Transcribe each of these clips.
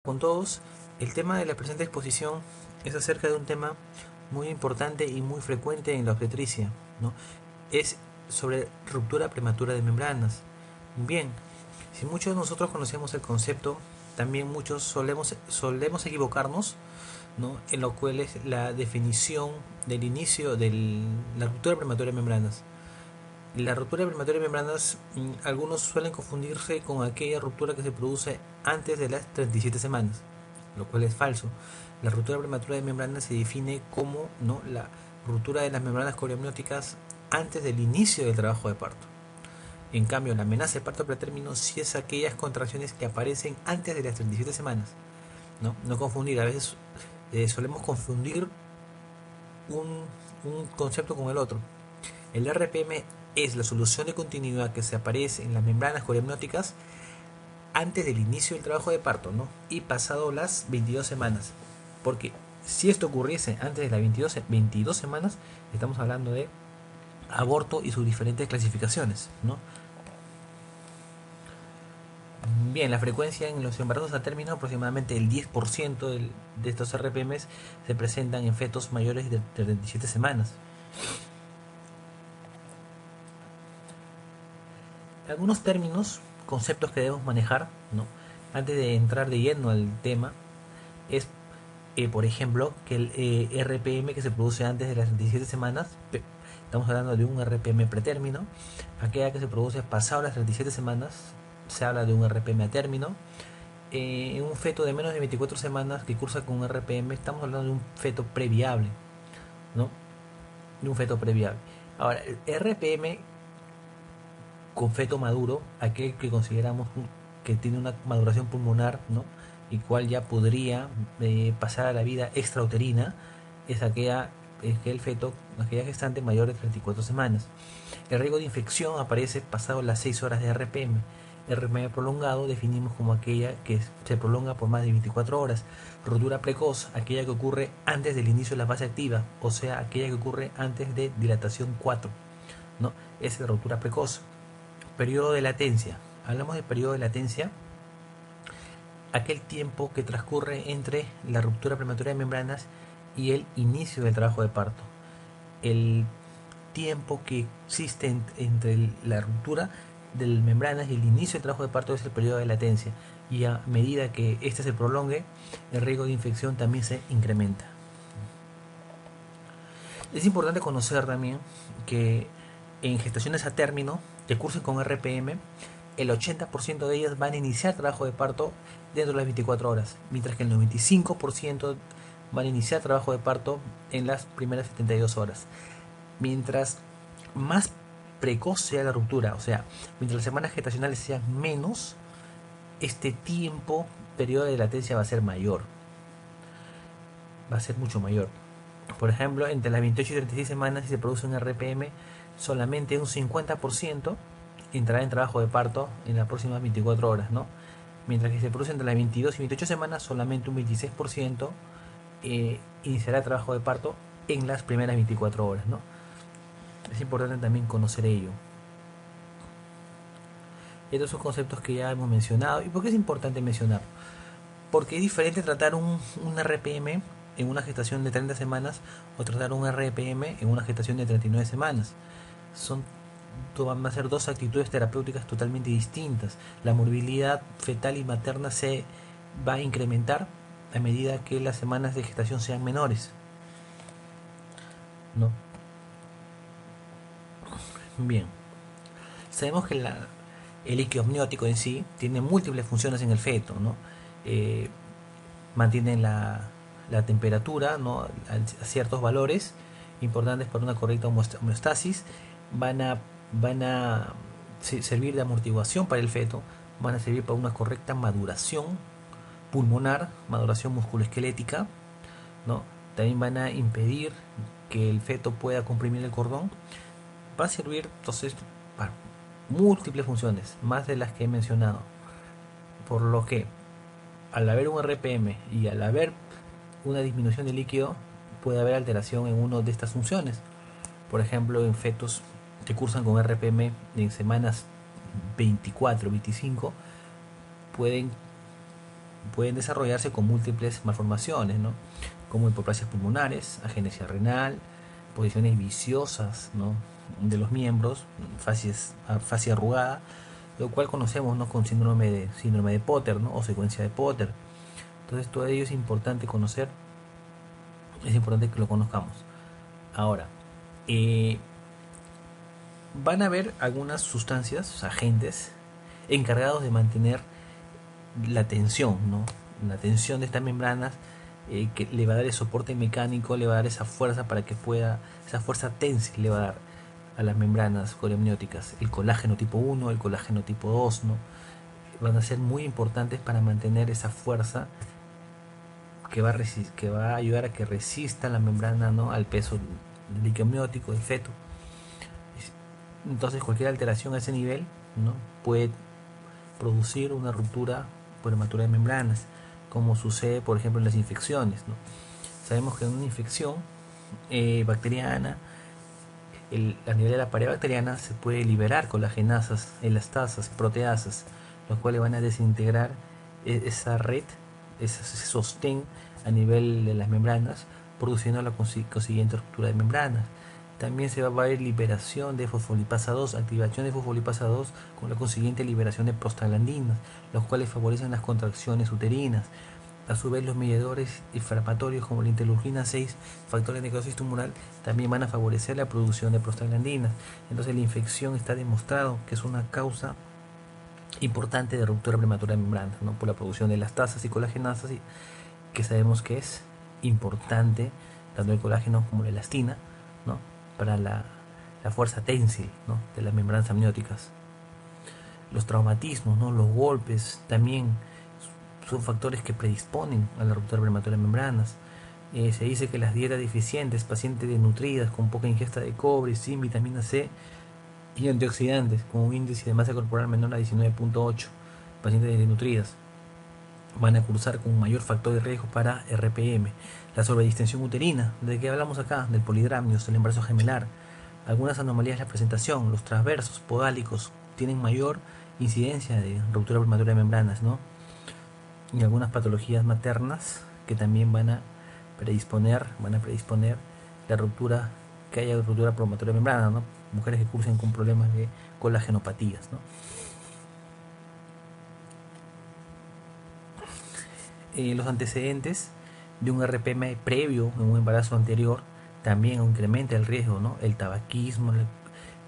Con todos, el tema de la presente exposición es acerca de un tema muy importante y muy frecuente en la obstetricia, ¿no? Es sobre ruptura prematura de membranas. Bien, si muchos de nosotros conocemos el concepto, también muchos solemos equivocarnos, ¿no? En lo cual es la definición del inicio de la ruptura prematura de membranas. La ruptura prematura de membranas, algunos suelen confundirse con aquella ruptura que se produce antes de las 37 semanas, lo cual es falso. La ruptura prematura de membranas se define como, ¿no?, la ruptura de las membranas coriomnióticas antes del inicio del trabajo de parto. En cambio, la amenaza de parto pretérmino sí es aquellas contracciones que aparecen antes de las 37 semanas. No confundir, a veces solemos confundir un concepto con el otro. El RPM es la solución de continuidad que se aparece en las membranas coriomnióticas antes del inicio del trabajo de parto, ¿no? Y pasado las 22 semanas. Porque si esto ocurriese antes de las 22 semanas, estamos hablando de aborto y sus diferentes clasificaciones, ¿no? Bien, la frecuencia en los embarazos a término, aproximadamente el 10% de estos RPMs se presentan en fetos mayores de 37 semanas. Algunos términos, conceptos que debemos manejar, ¿no?, antes de entrar de lleno al tema, es, por ejemplo, que el RPM que se produce antes de las 37 semanas, estamos hablando de un RPM pretérmino. Aquella que se produce pasado las 37 semanas, se habla de un RPM a término. En un feto de menos de 24 semanas que cursa con un RPM, estamos hablando de un feto previable, ¿no? De un feto previable. Ahora, el RPM con feto maduro, aquel que consideramos que tiene una maduración pulmonar, ¿no?, y cual ya podría pasar a la vida extrauterina, es aquel feto, aquella gestante mayor de 34 semanas. El riesgo de infección aparece pasado las 6 horas de RPM. RPM prolongado definimos como aquella que se prolonga por más de 24 horas. Ruptura precoz, aquella que ocurre antes del inicio de la fase activa, o sea, aquella que ocurre antes de dilatación 4, ¿no? Es la ruptura precoz. Periodo de latencia. Hablamos de periodo de latencia, aquel tiempo que transcurre entre la ruptura prematura de membranas y el inicio del trabajo de parto. El tiempo que existe entre la ruptura de las membranas y el inicio del trabajo de parto es el periodo de latencia, y a medida que este se prolongue, el riesgo de infección también se incrementa. Es importante conocer también que en gestaciones a término que cursen con RPM, el 80% de ellas van a iniciar trabajo de parto dentro de las 24 horas, mientras que el 95% van a iniciar trabajo de parto en las primeras 72 horas. Mientras más precoz sea la ruptura, o sea, mientras las semanas gestacionales sean menos, este tiempo, periodo de latencia va a ser mayor, va a ser mucho mayor. Por ejemplo, entre las 28 y 36 semanas, si se produce un RPM, solamente un 50% entrará en trabajo de parto en las próximas 24 horas, ¿no? Mientras que se produce entre las 22 y 28 semanas, solamente un 26% iniciará trabajo de parto en las primeras 24 horas, ¿no? Es importante también conocer ello. Estos son conceptos que ya hemos mencionado. ¿Y por qué es importante mencionar? Porque es diferente tratar un RPM en una gestación de 30 semanas o tratar un RPM en una gestación de 39 semanas. Van a ser dos actitudes terapéuticas totalmente distintas. La morbilidad fetal y materna se va a incrementar a medida que las semanas de gestación sean menores, ¿no? Bien, sabemos que el líquido amniótico en sí tiene múltiples funciones en el feto, ¿no? Mantienen la temperatura, ¿no?, a ciertos valores importantes para una correcta homeostasis. Van a servir de amortiguación para el feto, van a servir para una correcta maduración pulmonar, maduración musculoesquelética, ¿no? También van a impedir que el feto pueda comprimir el cordón. Va a servir entonces para múltiples funciones, más de las que he mencionado. Por lo que, al haber un RPM y al haber una disminución de líquido, puede haber alteración en una de estas funciones. Por ejemplo, en fetos que cursan con RPM en semanas 24, 25, pueden pueden desarrollarse con múltiples malformaciones, ¿no? Como hipoplasias pulmonares, agenesia renal, posiciones viciosas, ¿no? De los miembros, fascia arrugada, lo cual conocemos, ¿no? Con síndrome de Potter, ¿no? O secuencia de Potter. Entonces todo ello es importante conocer, es importante que lo conozcamos. Ahora, van a haber algunas sustancias, agentes, encargados de mantener la tensión, ¿no? La tensión de estas membranas, que le va a dar el soporte mecánico, le va a dar esa fuerza para que pueda, esa fuerza tensil le va a dar a las membranas coreamnióticas. El colágeno tipo 1, el colágeno tipo 2, ¿no? Van a ser muy importantes para mantener esa fuerza que va a ayudar a que resista la membrana, ¿no? Al peso del líquido amniótico del feto. Entonces cualquier alteración a ese nivel, ¿no? Puede producir una ruptura prematura de membranas, como sucede por ejemplo en las infecciones, ¿no? Sabemos que en una infección bacteriana, a nivel de la pared bacteriana se puede liberar colagenasas, elastasas, proteasas, los cuales van a desintegrar esa red, ese sostén a nivel de las membranas, produciendo la consiguiente ruptura de membranas. También se va a ver liberación de fosfolipasa 2, activación de fosfolipasa 2 con la consiguiente liberación de prostaglandinas, los cuales favorecen las contracciones uterinas. A su vez, los mediadores inflamatorios como la interleucina 6, factores de necrosis tumoral, también van a favorecer la producción de prostaglandinas. Entonces, la infección está demostrado que es una causa importante de ruptura prematura de membranas, ¿no? Por la producción de las tasas y colagenasas, que sabemos que es importante, tanto el colágeno como la elastina, ¿no? Para la fuerza tensil, ¿no? De las membranas amnióticas. Los traumatismos, ¿no? Los golpes también son factores que predisponen a la ruptura prematura de membranas. Se dice que las dietas deficientes, pacientes desnutridas con poca ingesta de cobre, zinc, vitamina C y antioxidantes con un índice de masa corporal menor a 19.8, pacientes desnutridas, van a cursar con un mayor factor de riesgo para RPM. La sobredistensión uterina, ¿de qué hablamos acá? Del polidramnios, del embarazo gemelar. Algunas anomalías de la presentación, los transversos podálicos, tienen mayor incidencia de ruptura prematura de membranas, ¿no? Y algunas patologías maternas que también van a predisponer la ruptura, que haya ruptura prematura de membrana, ¿no? Mujeres que cursen con problemas de colagenopatías, ¿no? Los antecedentes de un RPM previo en un embarazo anterior también incrementa el riesgo, ¿no? El tabaquismo,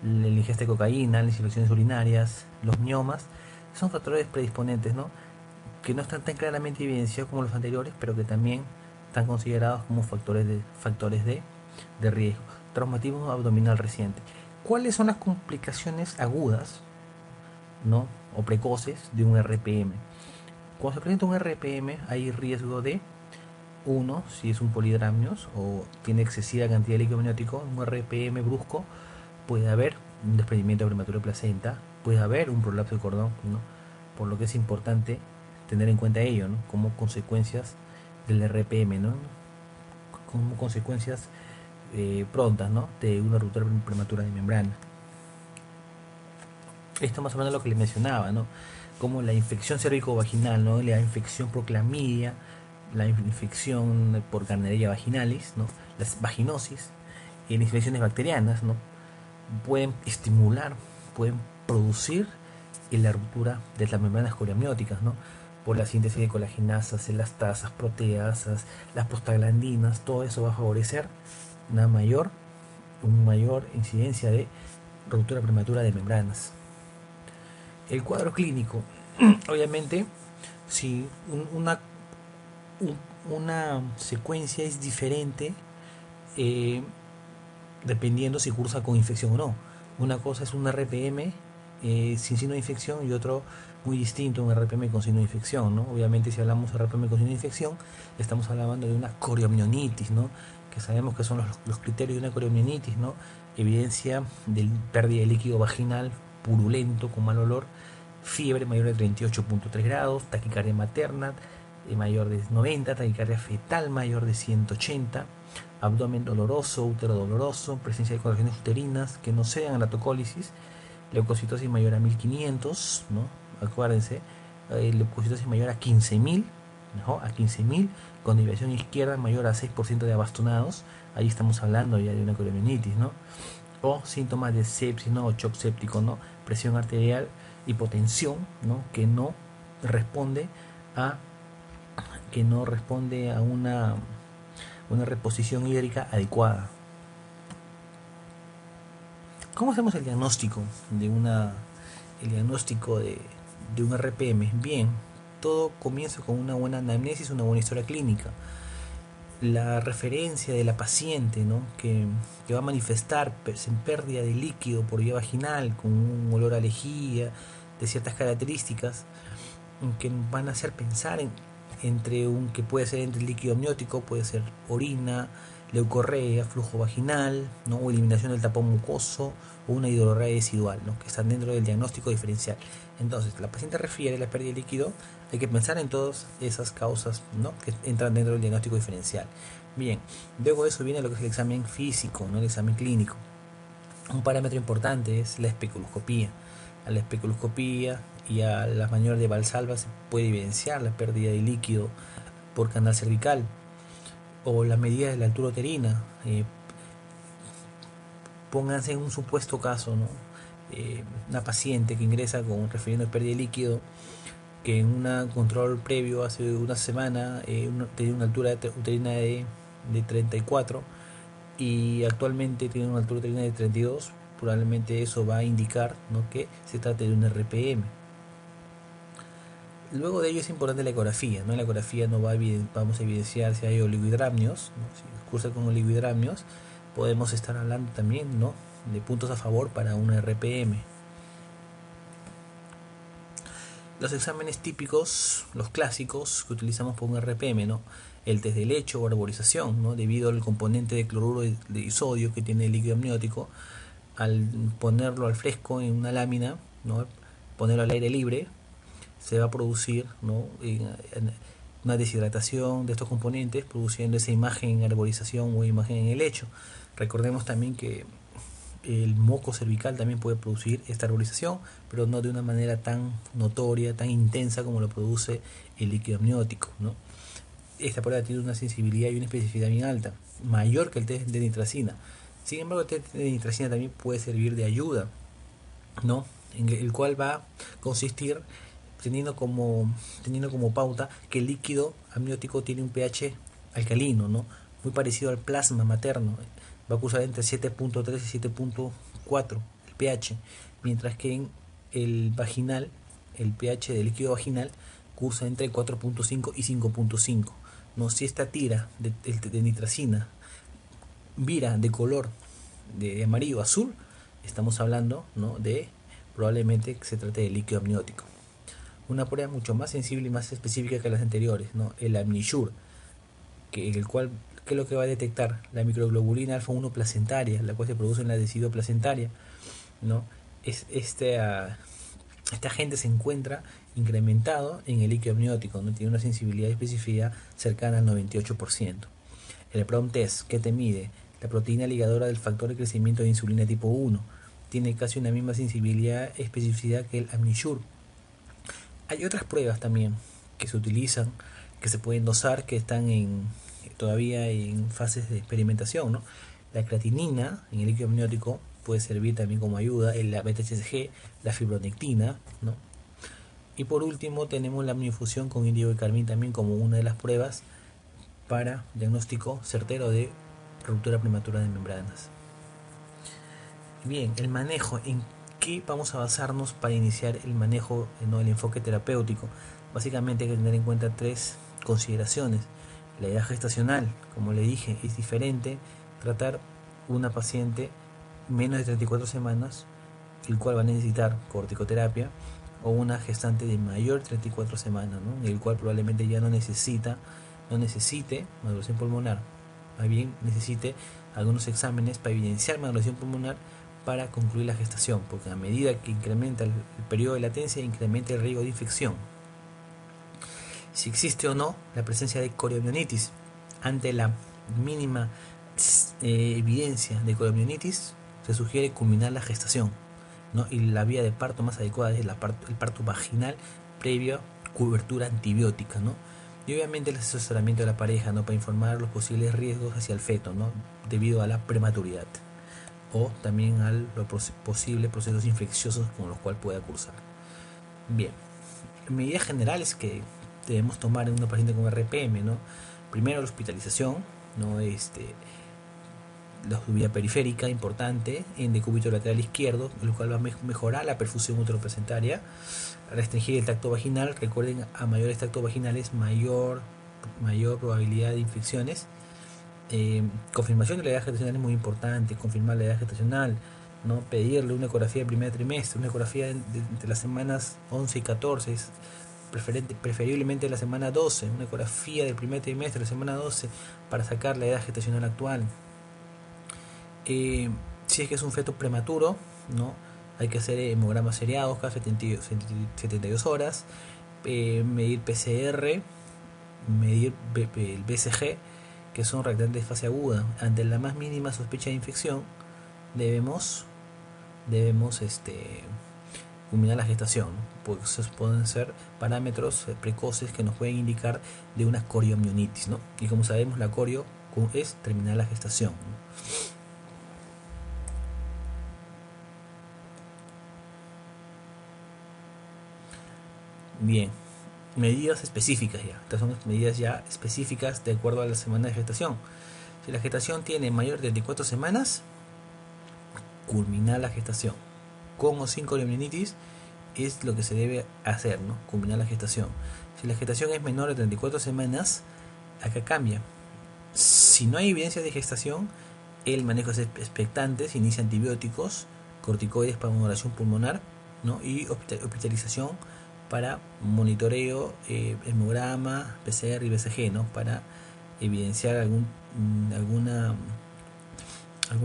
la ingesta de cocaína, las infecciones urinarias, los miomas, son factores predisponentes, ¿no? Que no están tan claramente evidenciados como los anteriores, pero que también están considerados como factores de riesgo. Traumatismo abdominal reciente. ¿Cuáles son las complicaciones agudas, ¿no? O precoces de un RPM? Cuando se presenta un RPM hay riesgo de, uno, si es un polidramnios o tiene excesiva cantidad de líquido amniótico, un RPM brusco, puede haber un desprendimiento prematuro de placenta, puede haber un prolapso de cordón, ¿no? Por lo que es importante tener en cuenta ello, ¿no? Como consecuencias del RPM, ¿no? Como consecuencias prontas, ¿no? De una ruptura prematura de membrana. Esto más o menos lo que les mencionaba, ¿no? Como la infección cérvico-vaginal, ¿no? La infección por clamidia, la infección por Gardnerella vaginalis, ¿no? Las vaginosis y las infecciones bacterianas, ¿no? Pueden estimular, pueden producir la ruptura de las membranas coreamnióticas, ¿no? Por la síntesis de colagenasas, elastasas, proteasas, las prostaglandinas, todo eso va a favorecer una mayor incidencia de ruptura prematura de membranas. El cuadro clínico, obviamente, si una secuencia es diferente, dependiendo si cursa con infección o no. Una cosa es un RPM sin signo de infección y otro muy distinto, un RPM con signo de infección, ¿no? Obviamente si hablamos de RPM con signo de infección, estamos hablando de una coriomionitis, ¿no? Que sabemos que son los criterios de una coriomionitis, ¿no? Evidencia de pérdida de líquido vaginal purulento con mal olor, fiebre mayor de 38.3 grados, taquicardia materna mayor de 90, taquicardia fetal mayor de 180, abdomen doloroso, útero doloroso, presencia de contracciones uterinas que no sean anatocólisis, leucocitosis mayor a 1500, ¿no? Acuérdense, leucocitosis mayor a 15000, ¿no? A 15.000 con desviación izquierda mayor a 6% de abastonados, ahí estamos hablando ya de una coriomionitis, ¿no? O síntomas de sepsis, ¿no? O shock séptico, ¿no? Presión arterial, hipotensión, ¿no? Responde a que no responde a una reposición hídrica adecuada. ¿Cómo hacemos el diagnóstico de un RPM? Bien, todo comienza con una buena anamnesis, una buena historia clínica. La referencia de la paciente, ¿no? que va a manifestar pérdida de líquido por vía vaginal, con un olor a lejía, de ciertas características, que van a hacer pensar que puede ser entre líquido amniótico, puede ser orina, leucorrea, flujo vaginal, ¿no? O eliminación del tapón mucoso o una hidrorrea residual, ¿no? Que están dentro del diagnóstico diferencial. Entonces, la paciente refiere la pérdida de líquido, hay que pensar en todas esas causas, ¿no? Que entran dentro del diagnóstico diferencial. Bien, luego de eso viene lo que es el examen físico, ¿no? El examen clínico. Un parámetro importante es la especuloscopía. A la especuloscopía y a las maniobras de Valsalva se puede evidenciar la pérdida de líquido por canal cervical, o la medida de la altura uterina. Pónganse en un supuesto caso, ¿no? Una paciente que ingresa refiriendo a pérdida de líquido, que en un control previo hace una semana tenía una altura uterina de 34 y actualmente tiene una altura uterina de 32, probablemente eso va a indicar, ¿no? Que se trata de un RPM. Luego de ello es importante la ecografía, ¿no? En la ecografía vamos a evidenciar si hay oligohidramnios, ¿no? Si cursa con oligohidramnios, podemos estar hablando también, ¿no? De puntos a favor para un RPM. Los exámenes típicos, los clásicos que utilizamos para un RPM, ¿no? El test de lecho o arborización, ¿no? Debido al componente de cloruro de sodio que tiene el líquido amniótico, al ponerlo al fresco en una lámina, ¿no? Ponerlo al aire libre, se va a producir, ¿no? Una deshidratación de estos componentes, produciendo esa imagen en arborización o imagen en el lecho. Recordemos también que el moco cervical también puede producir esta arborización, pero no de una manera tan notoria, tan intensa como lo produce el líquido amniótico, ¿no? Esta prueba tiene una sensibilidad y una especificidad bien alta, mayor que el test de nitracina. Sin embargo, el test de nitracina también puede servir de ayuda, ¿no? En el cual va a consistir teniendo como pauta que el líquido amniótico tiene un pH alcalino, ¿no? Muy parecido al plasma materno. Va a cursar entre 7.3 y 7.4 el pH, mientras que en el vaginal, el pH del líquido vaginal cursa entre 4.5 y 5.5. ¿No? Si esta tira de nitracina vira de color de amarillo a azul, estamos hablando, ¿no? De probablemente que se trate de líquido amniótico. Una prueba mucho más sensible y más específica que las anteriores, ¿no? El Amnisure, que es lo que va a detectar la microglobulina alfa 1 placentaria, la cual se produce en la deciduo placentaria, ¿no? Este agente se encuentra incrementado en el líquido amniótico, ¿no? Tiene una sensibilidad y especificidad cercana al 98%. El PROM test, ¿qué te mide? La proteína ligadora del factor de crecimiento de insulina tipo 1. Tiene casi una misma sensibilidad y especificidad que el Amnisure. Hay otras pruebas también que se utilizan, que se pueden dosar, que están todavía en fases de experimentación, ¿no? La creatinina en el líquido amniótico puede servir también como ayuda, la beta-HCG, la fibronectina, ¿no? Y por último tenemos la amnifusión con índigo de carmín también como una de las pruebas para diagnóstico certero de ruptura prematura de membranas. Bien, el manejo, ¿en qué vamos a basarnos para iniciar el manejo, ¿no? El enfoque terapéutico? Básicamente hay que tener en cuenta 3 consideraciones. La edad gestacional, como le dije, es diferente tratar una paciente menos de 34 semanas, el cual va a necesitar corticoterapia, o una gestante de mayor de 34 semanas, ¿no? El cual probablemente ya no necesite maduración pulmonar, más bien necesite algunos exámenes para evidenciar maduración pulmonar para concluir la gestación, porque a medida que incrementa el periodo de latencia, incrementa el riesgo de infección. Si existe o no la presencia de coriomionitis. Ante la mínima evidencia de coriomionitis, se sugiere culminar la gestación, ¿no? Y la vía de parto más adecuada es el parto vaginal previa cobertura antibiótica, ¿no? Y obviamente el asesoramiento de la pareja, ¿no? Para informar los posibles riesgos hacia el feto, ¿no? Debido a la prematuridad o también a los posibles procesos infecciosos con los cuales pueda cursar. Bien, medidas generales que debemos tomar en una paciente con RPM, ¿no? Primero la hospitalización, ¿no? La vía periférica importante en decúbito lateral izquierdo, lo cual va a mejorar la perfusión uteroplacentaria. Restringir el tacto vaginal, recuerden, a mayores tactos vaginales mayor probabilidad de infecciones. Confirmación de la edad gestacional es muy importante, confirmar la edad gestacional, ¿no? Pedirle una ecografía de primer trimestre, una ecografía entre las semanas 11 y 14, preferiblemente la semana 12, una ecografía del primer trimestre, la semana 12, para sacar la edad gestacional actual. Si es que es un feto prematuro, ¿no? Hay que hacer hemogramas seriados cada 72 horas, medir PCR, medir el BCG, que son reactantes de fase aguda. Ante la más mínima sospecha de infección, debemos culminar la gestación, porque esos pueden ser parámetros precoces que nos pueden indicar de una coriomionitis, ¿no? Y como sabemos, la corio es terminar la gestación, ¿no? Bien, medidas específicas ya. Estas son medidas ya específicas de acuerdo a la semana de gestación. Si la gestación tiene mayor de 24 semanas, culminar la gestación. Con o sin coriomionitis es lo que se debe hacer, ¿no? Culminar la gestación. Si la gestación es menor de 34 semanas, acá cambia. Si no hay evidencia de gestación, el manejo es expectante, se inicia antibióticos, corticoides para modulación pulmonar, ¿no? Y hospitalización para monitoreo, hemograma, PCR y BCG, ¿no? Para evidenciar algún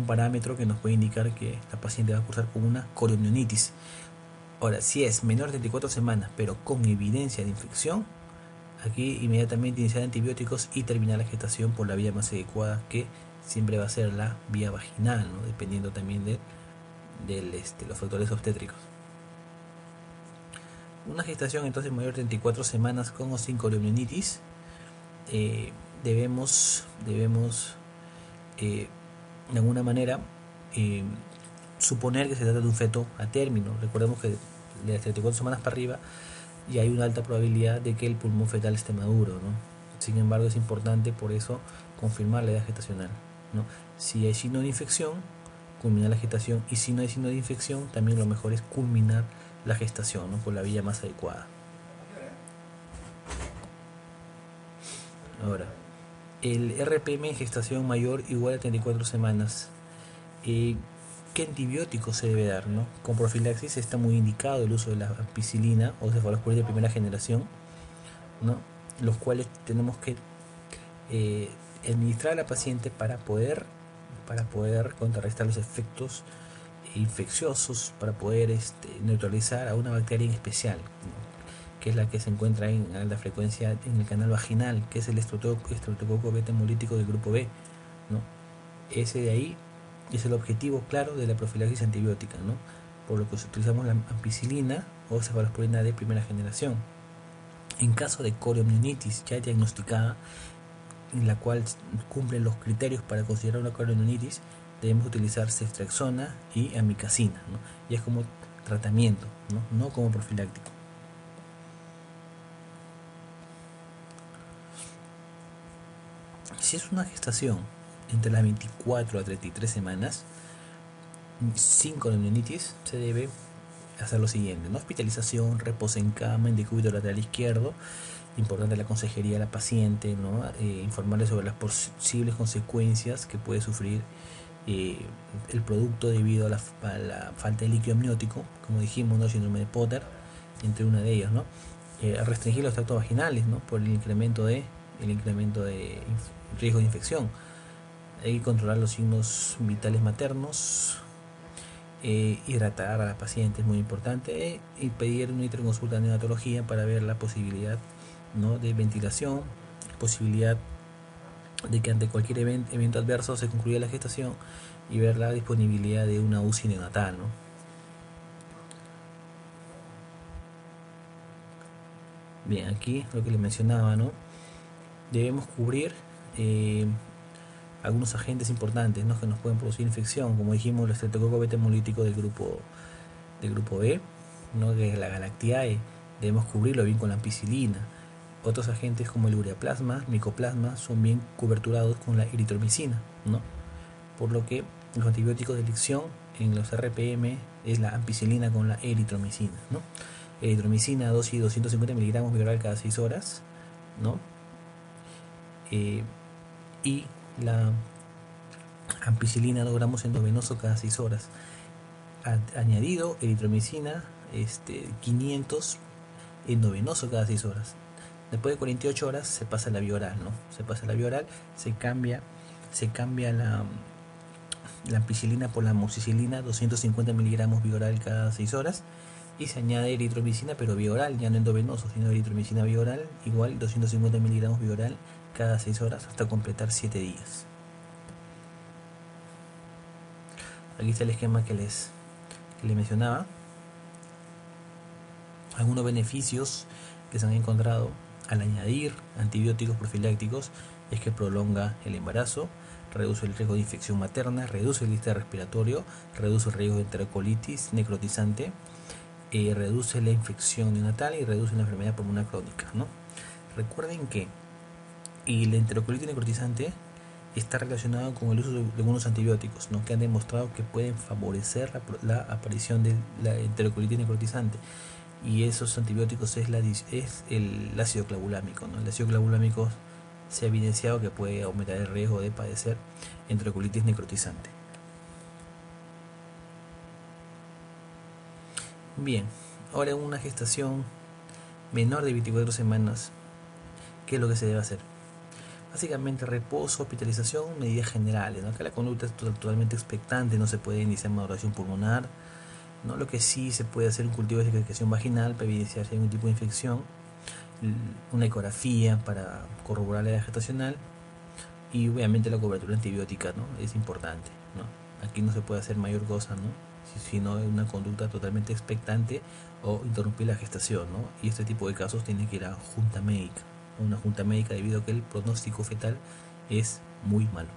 parámetro que nos puede indicar que la paciente va a cursar con una coriomionitis. Ahora, si es menor de 34 semanas pero con evidencia de infección, aquí inmediatamente iniciar antibióticos y terminar la gestación por la vía más adecuada, que siempre va a ser la vía vaginal, ¿no? Dependiendo también de los factores obstétricos. Una gestación entonces mayor de 34 semanas con o sin coriomionitis, debemos de alguna manera suponer que se trata de un feto a término. Recordemos que de las 34 semanas para arriba y hay una alta probabilidad de que el pulmón fetal esté maduro, ¿no? Sin embargo, es importante por eso confirmar la edad gestacional, ¿no? Si hay signo de infección, culminar la gestación, y si no hay signo de infección, también lo mejor es culminar la gestación, ¿no? Por la vía más adecuada. Ahora, el RPM en gestación mayor igual a 34 semanas. ¿Qué antibiótico se debe dar, ¿no? Con profilaxis está muy indicado el uso de la ampicilina o cefalosporina de primera generación, ¿no? Los cuales tenemos que administrar a la paciente para poder contrarrestar los efectos infecciosos, para poder neutralizar a una bacteria en especial, ¿no? Que es la que se encuentra en alta frecuencia en el canal vaginal, que es el estreptococo beta hemolítico del grupo B, ¿no? Ese de ahí es el objetivo claro de la profilaxis antibiótica, ¿no? Por lo que utilizamos la ampicilina o cefalosporina de primera generación. En caso de coriomionitis ya diagnosticada, en la cual cumplen los criterios para considerar una coriomionitis, debemos utilizar ceftriaxona y amikacina, ¿no? Y es como tratamiento, no como profiláctico. Si es una gestación entre las 24 a 33 semanas sin coriomionitis, se debe hacer lo siguiente, ¿no? Hospitalización, reposo en cama, en decúbito lateral izquierdo. Importante la consejería a la paciente, ¿no? Informarle sobre las posibles consecuencias que puede sufrir el producto debido a la falta de líquido amniótico, como dijimos, ¿no? Síndrome de Potter, entre una de ellas, ¿no? Restringir los tractos vaginales, ¿no? Por el incremento de riesgo de infección. Hay que controlar los signos vitales maternos, hidratar a la paciente es muy importante, y pedir una interconsulta de neonatología para ver la posibilidad, ¿no? de ventilación, posibilidad de que ante cualquier evento adverso se concluya la gestación, y ver la disponibilidad de una UCI neonatal, ¿no? Bien, aquí lo que les mencionaba, ¿no? Debemos cubrir eh, algunos agentes importantes, ¿no?, que nos pueden producir infección, como dijimos, el estreptococo beta hemolítico del grupo B, ¿no?, que es la Galactiae. Debemos cubrirlo bien con la ampicilina. Otros agentes como el ureaplasma, micoplasma, son bien coberturados con la eritromicina, ¿no? Por lo que los antibióticos de elección en los RPM es la ampicilina con la eritromicina, ¿no? Eritromicina, dosis 250 miligramos por oral cada 6 horas, ¿no? Y la ampicilina 2 gramos endovenoso cada 6 horas. Añadido eritromicina 500 endovenoso cada 6 horas. Después de 48 horas se pasa a la vía oral, ¿no? Se pasa a la vía oral, se cambia la ampicilina por la amoxicilina, 250 miligramos vía oral cada 6 horas. Y se añade eritromicina, pero vía oral, ya no endovenoso, sino eritromicina vía oral, igual 250 miligramos vía oral cada 6 horas hasta completar 7 días. Aquí está el esquema que les mencionaba. Algunos beneficios que se han encontrado al añadir antibióticos profilácticos es que prolonga el embarazo, reduce el riesgo de infección materna, reduce el listado respiratorio, reduce el riesgo de enterocolitis necrotizante, reduce la infección neonatal y reduce la enfermedad pulmonar crónica, ¿no? Recuerden que la enterocolitis necrotizante está relacionado con el uso de algunos antibióticos, ¿no?, que han demostrado que pueden favorecer la aparición de la enterocolitis necrotizante. Y esos antibióticos es el ácido clavulámico, ¿no? El ácido clavulámico se ha evidenciado que puede aumentar el riesgo de padecer enterocolitis necrotizante. Bien, ahora en una gestación menor de 24 semanas, ¿qué es lo que se debe hacer? Básicamente reposo, hospitalización, medidas generales, ¿no? Acá la conducta es totalmente expectante, no se puede iniciar maduración pulmonar, ¿no? Lo que sí se puede hacer un cultivo de secreción vaginal para evidenciar si hay algún tipo de infección, una ecografía para corroborar la edad gestacional y obviamente la cobertura antibiótica, ¿no?, es importante, ¿no? Aquí no se puede hacer mayor cosa, ¿no?, sino una conducta totalmente expectante o interrumpir la gestación, ¿no? Y este tipo de casos tiene que ir a una junta médica debido a que el pronóstico fetal es muy malo.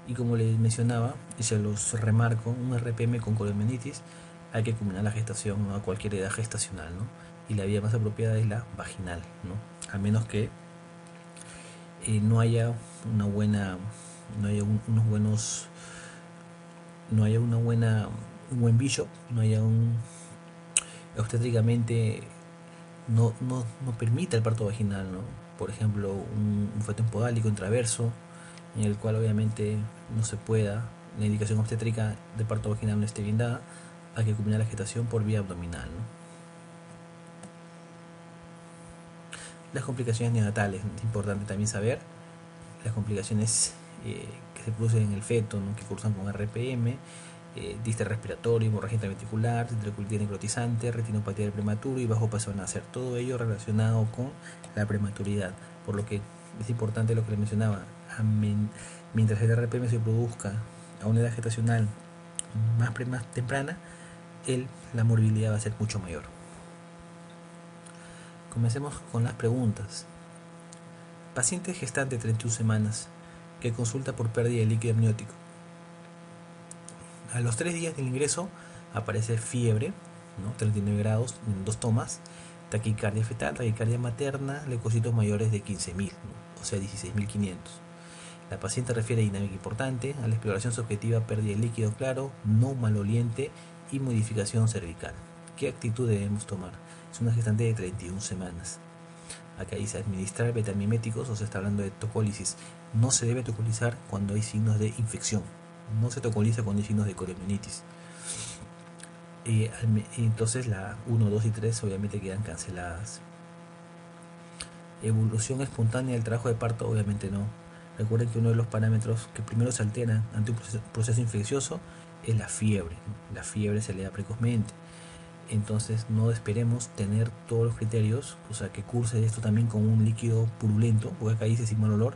Y como les mencionaba, y se los remarco, un RPM con coriomenitis hay que culminar la gestación, ¿no?, a cualquier edad gestacional, ¿no? Y la vía más apropiada es la vaginal, ¿no? A menos que no haya una buena, no haya un buen bishop, no haya obstétricamente no permita el parto vaginal, ¿no? Por ejemplo, un feto empodálico intraverso, en el cual obviamente no se pueda, la indicación obstétrica de parto vaginal no esté bien dada, hay que culminar la gestación por vía abdominal, ¿no? Las complicaciones neonatales, es importante también saber las complicaciones que se producen en el feto, ¿no?, que cursan con RPM, distal respiratorio, hemorragia intraventricular, enterocolitis necrotizante, retinopatía del prematuro y bajo peso al nacer. Todo ello relacionado con la prematuridad, por lo que es importante lo que les mencionaba. Mientras el RPM se produzca a una edad gestacional más temprana, la morbilidad va a ser mucho mayor. Comencemos con las preguntas. Paciente gestante de 31 semanas que consulta por pérdida de líquido amniótico. A los 3 días del ingreso aparece fiebre, ¿no?, 39 grados en 2 tomas, taquicardia fetal, taquicardia materna, leucocitos mayores de 15.000, ¿no?, o sea 16.500. La paciente refiere a dinámica importante, a la exploración subjetiva, pérdida de líquido claro, no maloliente y modificación cervical. ¿Qué actitud debemos tomar? Es una gestante de 31 semanas. Acá dice administrar betamiméticos, o sea, está hablando de tocólisis. No se debe tocolizar cuando hay signos de infección. No se tocoliza cuando hay signos de coriomenitis. Entonces la 1, 2 y 3 obviamente quedan canceladas. Evolución espontánea del trabajo de parto, obviamente no. Recuerden que uno de los parámetros que primero se altera ante un proceso infeccioso es la fiebre, ¿no? La fiebre se le da precozmente. Entonces no esperemos tener todos los criterios, o sea, que curse esto también con un líquido purulento, porque acá dice sin mal olor,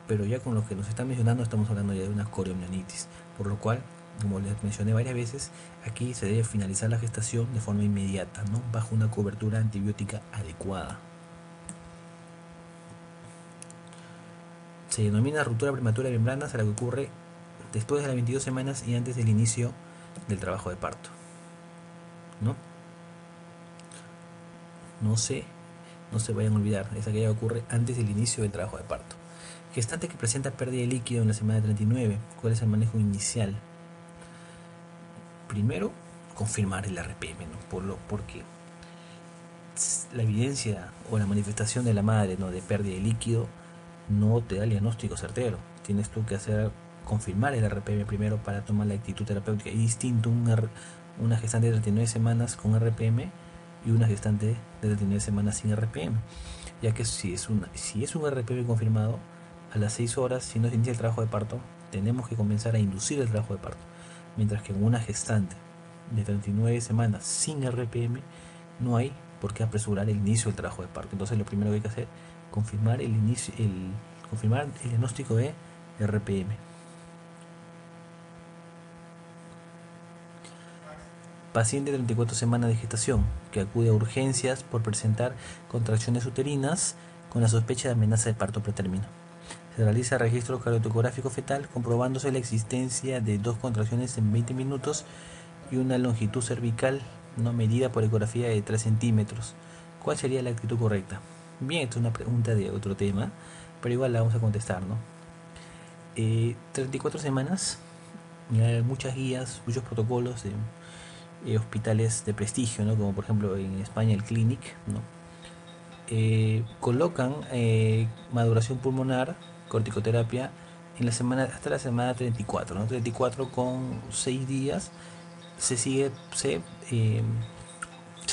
pero ya con lo que nos están mencionando estamos hablando ya de una coriomenitis, por lo cual, como les mencioné varias veces, aquí se debe finalizar la gestación de forma inmediata, ¿no?, bajo una cobertura antibiótica adecuada. Se denomina ruptura prematura de membranas a la que ocurre después de las 22 semanas y antes del inicio del trabajo de parto, ¿no? No se, no se vayan a olvidar, es aquella que ocurre antes del inicio del trabajo de parto. Gestante que presenta pérdida de líquido en la semana 39, ¿cuál es el manejo inicial? Primero, confirmar el RPM, ¿no? Porque la evidencia o la manifestación de la madre, ¿no?, de pérdida de líquido no te da el diagnóstico certero. Tienes tú que confirmar el RPM primero para tomar la actitud terapéutica. Es distinto una gestante de 39 semanas con RPM y una gestante de 39 semanas sin RPM, ya que si es un RPM confirmado, a las 6 horas, si no se inicia el trabajo de parto, tenemos que comenzar a inducir el trabajo de parto, mientras que en una gestante de 39 semanas sin RPM no hay por qué apresurar el inicio del trabajo de parto. Entonces lo primero que hay que hacer es confirmar confirmar el diagnóstico de RPM. Paciente de 34 semanas de gestación que acude a urgencias por presentar contracciones uterinas con la sospecha de amenaza de parto pretérmino. Se realiza registro cardiotocográfico fetal comprobándose la existencia de 2 contracciones en 20 minutos y una longitud cervical no medida por ecografía de 3 centímetros. ¿Cuál sería la actitud correcta? Bien, esto es una pregunta de otro tema, pero igual la vamos a contestar, ¿no? 34 semanas, hay muchas guías, muchos protocolos de hospitales de prestigio, ¿no? Como por ejemplo en España el Clinic, ¿no? Colocan maduración pulmonar, corticoterapia en la semana hasta la semana 34, ¿no? 34 con 6 días se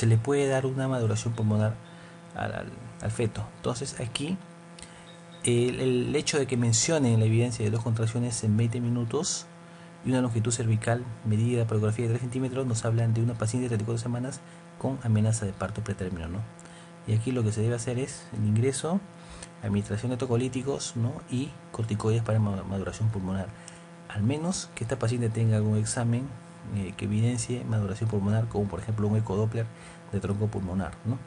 le puede dar una maduración pulmonar al feto. Entonces aquí el hecho de que mencionen la evidencia de 2 contracciones en 20 minutos y una longitud cervical medida por ecografía de 3 centímetros nos hablan de una paciente de 34 semanas con amenaza de parto pretérmino, ¿no? Y aquí lo que se debe hacer es el ingreso, administración de tocolíticos, ¿no?, y corticoides para maduración pulmonar. Al menos que esta paciente tenga algún examen que evidencie maduración pulmonar, como por ejemplo un ecodoppler de tronco pulmonar, ¿no?